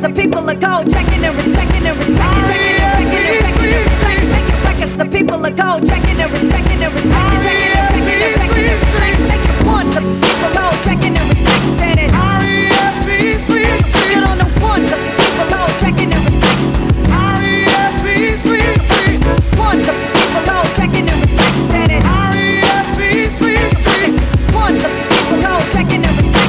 the people are cold, checking and respecting and respecting, checking and wrecking and wrecking and respecting, making records. The people are cold, checking and respecting and respecting, checking and wrecking and wrecking and respecting, making one. The people are checking and respecting it. Get on the one. The people are checking and respecting. One. The people are checking and respecting it. One. The people are checking and respecting.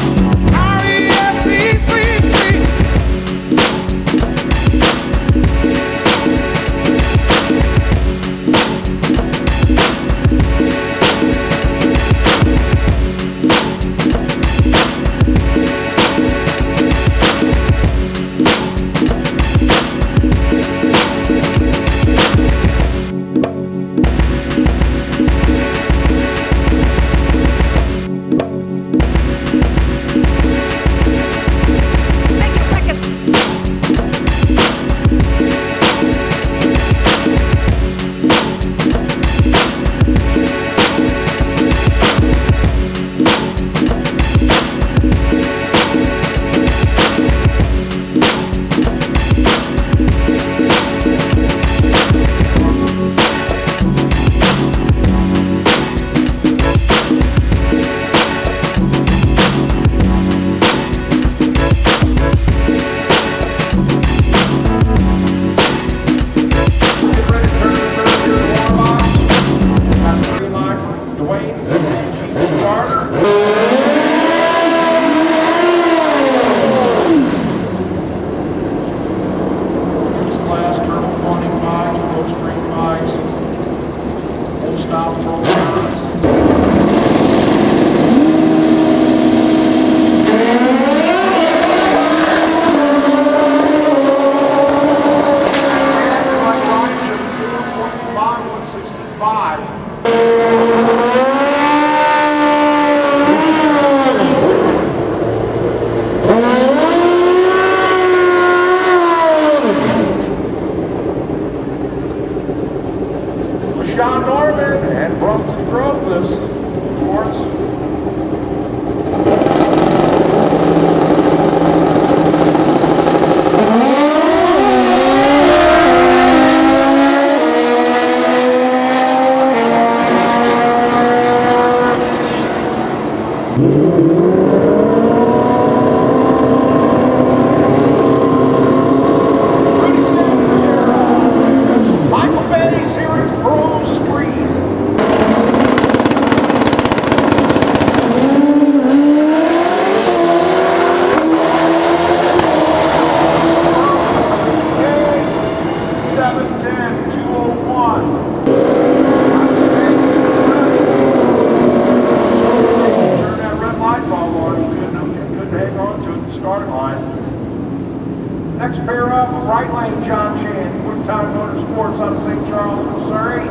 Next pair up, right lane, John Chan, Quick Time Motorsports out of St. Charles, Missouri.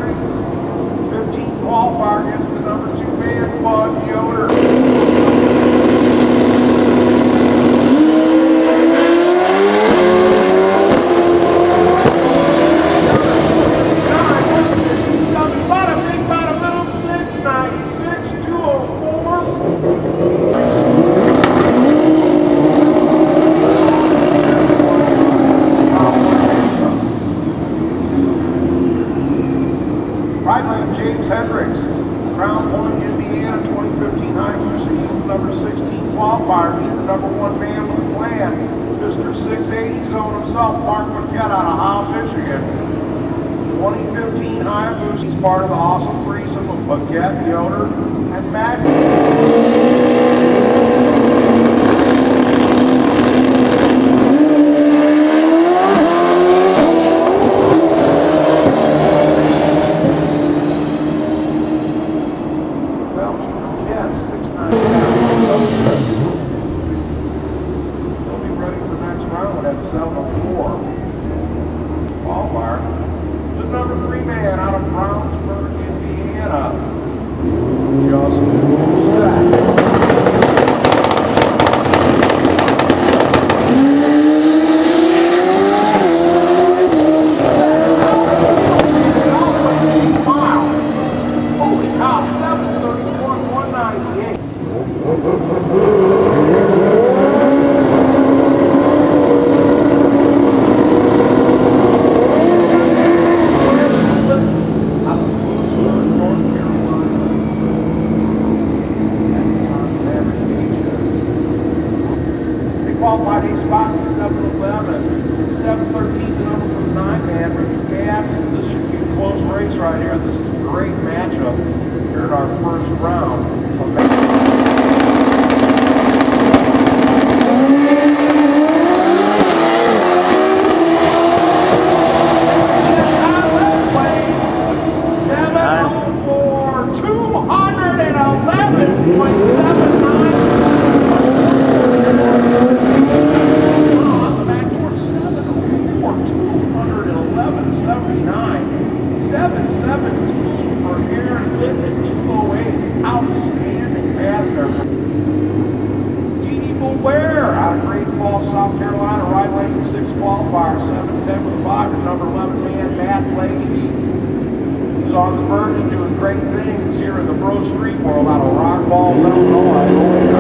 15 qualifier against the number 2 man, Bud Yoder. Crown Point, Indiana, 2015 Hayabusa, number 16 qualifier, being the number 1 man with the plan. Mr. 680 zone himself, Mark Paquette out of Holland, Michigan. 2015 Hayabusa, he's part of the awesome threesome of Paquette, Yoder, and Matt. The number 3 man out of Brownsburg, Indiana. Justin Stack. box 711. 713, the number for the 9-man, Richard Gadsden. This should be a close race right here. This is a great matchup here in our first round. South Carolina, right lane 6 qualifier, 7-10 with 5, the number 11 man, Matt Leahy, who's on the verge of doing great things here in the pro street world out of Rockfall, Illinois.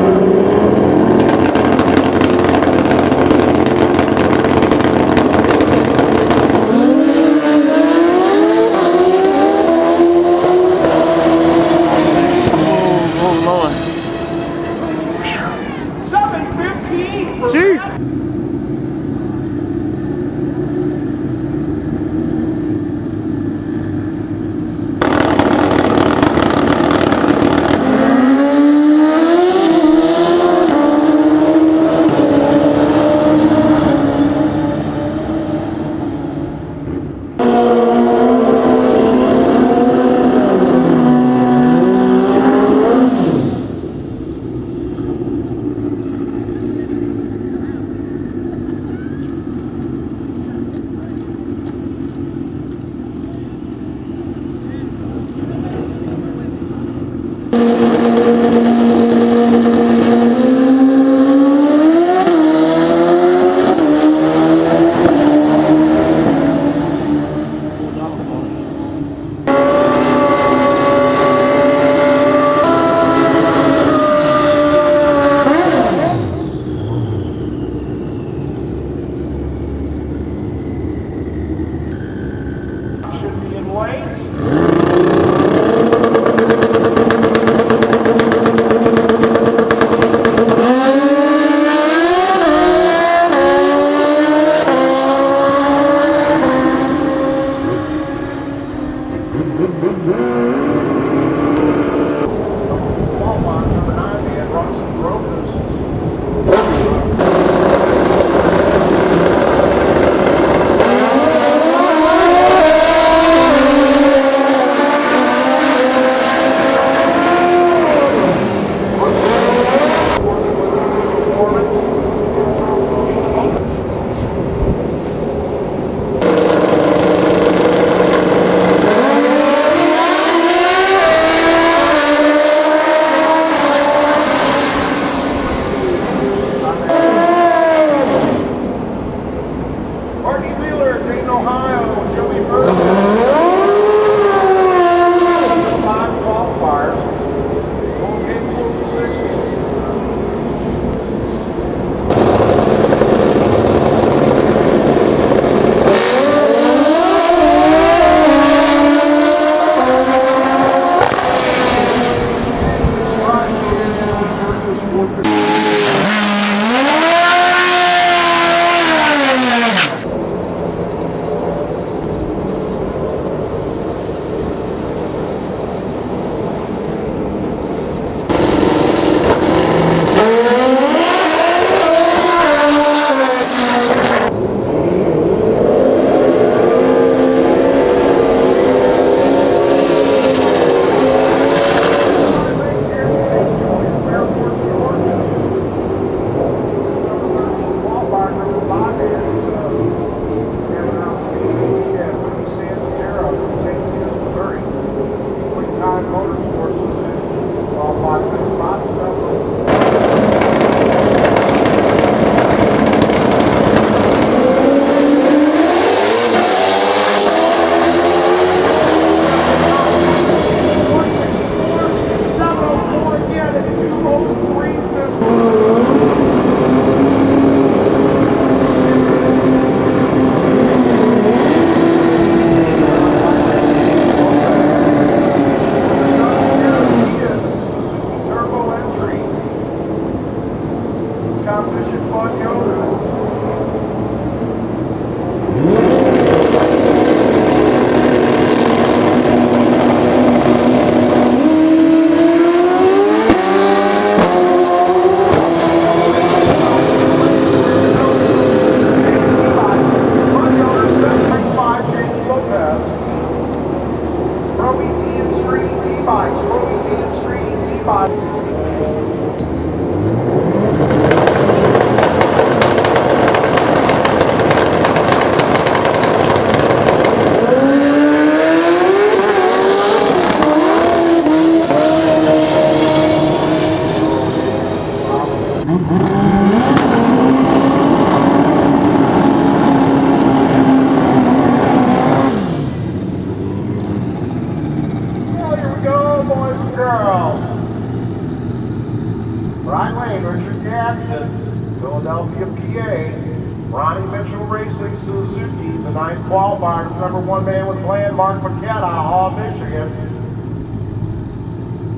Ronnie Mitchell Racing Suzuki, the 9th qualifier, number 1 man with plan, Mark Paquette out of Hall, Michigan.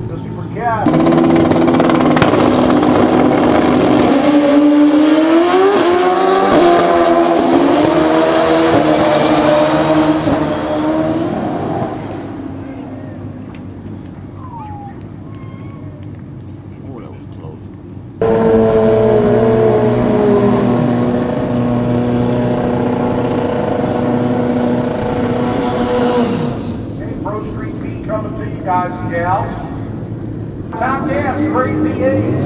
Mr. Paquette. Coming to you guys and gals. Top gas, Crazy A's.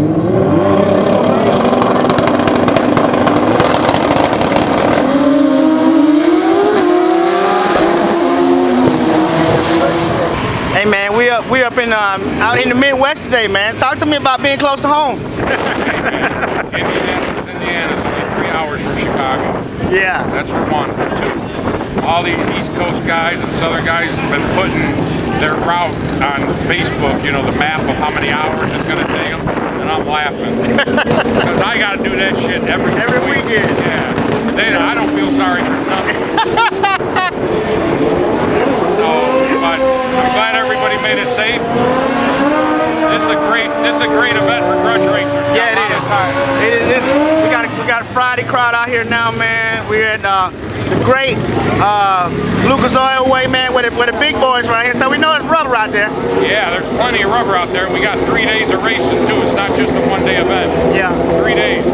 Hey man, we up in out in the Midwest today, man. Talk to me about being close to home. Indianapolis, Indiana is only 3 hours from Chicago. Yeah. That's for one. For two, all these East Coast guys and Southern guys have been putting their route on Facebook, you know, the map of how many hours it's going to take them, and I'm laughing. Because I got to do that shit every weekend. Yeah. I don't feel sorry for nothing. So, but I'm glad everybody made it safe. This is a great event for grudge racers. Yeah, it is. We got a Friday crowd out here now, man. We're at the great Lucas Oil Way, man, where the big boys right here. So we know it's rubber out there. Yeah, there's plenty of rubber out there. We got 3 days of racing too. It's not just a one-day event. Yeah. 3 days.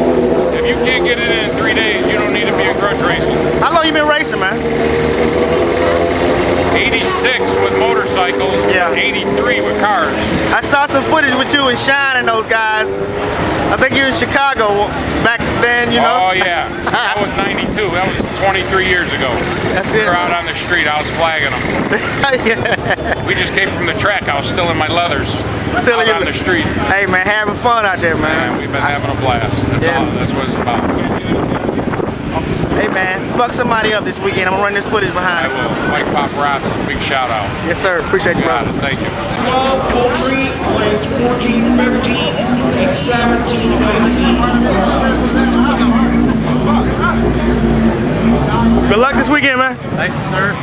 If you can't get it in 3 days, you don't need to be a grudge racer. How long you been racing, man? 86 with motorcycles, Yeah. 83 with cars. I saw some footage with you and Shine and those guys. I think you were in Chicago back then, you know? Oh yeah, that was 92. That was 23 years ago. That's We it. were out on the street. I was flagging them. Yeah. We just came from the track. I was still in my leathers. Still out in on the street. Hey man, having fun out there, man. And we've been having a blast. That's what it's about. Hey man, fuck somebody up this weekend. I'm gonna run this footage I behind. will. Mike Paparazzi, big shout out. Yes sir, appreciate you, Got brother. it. Thank you. 12, Poultry, lanes 14, 15, and 17, 19. Good luck this weekend, man. Thanks, sir.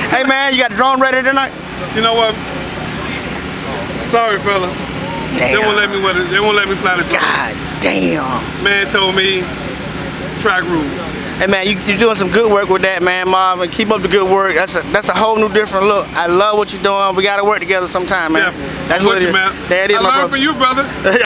Hey man, you got the drone ready tonight? You know what? Sorry, fellas. They Damn. won't let me wear they won't let me fly the drone. God damn. Man told me track rules. Hey man, you're doing some good work with that, man, Marvin. Keep up the good work. That's a whole new different look. I love what you're doing. We gotta work together sometime, man. Yeah. That's I'm what with it you, is. man. There it is, I my learned brother. from you, brother.